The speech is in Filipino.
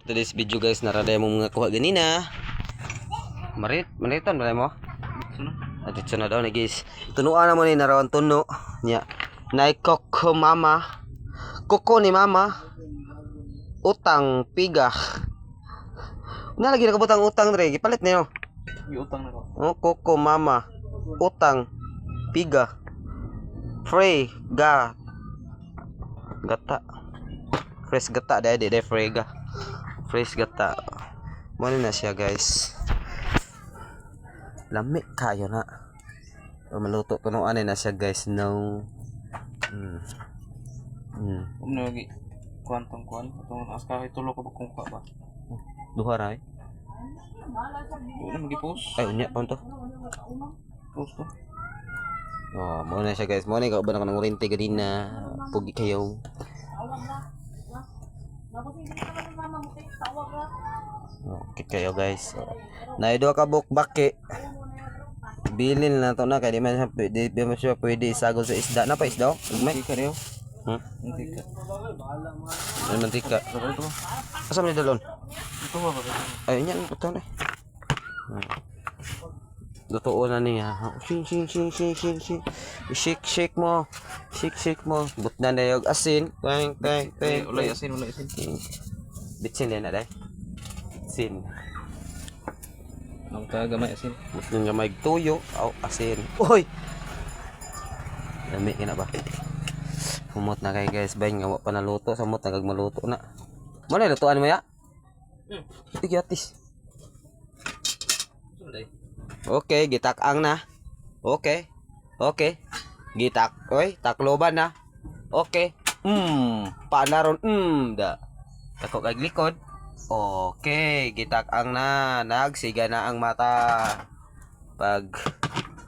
Today's video guys, naraday mo mga kuha ganina. Mariton ba mo? At ito na daw na guys. Tunuan na mo ni narawan tuno. Nya. Nay koko mama. Koko ni mama. Utang piga. Una lagi nakabutang utang dre, gipalit niyo. Giutang na ko. Oh, koko mama. Utang piga. Free ga. Gata. Fresh gata dahil di frega. Fresh gata. Muna na siya guys. Lami kayo na. Maluto tunuan na siya guys. No. Umno lagi kuantong kuan atong aska itulo ka ba kung kuha ba. Duha ra eh. Ano magi-post? Ay unya pa to. Post to. Oh, muna siya guys. Muna ikaw ba na ng oriente ganina. Pugi kayo. Okay kayo guys. Naido ka buk baki. Bilin na to na kay di man siya pwede isagol sa isda na pa isda. Ugmay. Mantika niyo. Mantika. Mantika. Ay mantika. Sabi ito. Asa man dalon? Ito ba ba? Ay nya puto na. Totoo na niya. Shing. Shake mo. Shake mo. Butna na yung asin. Tang. Ulay asin. Bitsin din na day. Sin. Nang ta gamay asin. Butna nga may tuyo. Aw asin. Oy. Dami kina ba? Humot na kay guys. Bay nga wa pa naluto. Samot nagag maluto na. Mo na lutuan mo ya? Sige atis. Okay, gitak-ang na. Okay. Gitak. Oy, takloban na. Okay. Panaron. Da. Tako kay likod. Okay, gitak-ang na. Nagsiga na ang mata. Pag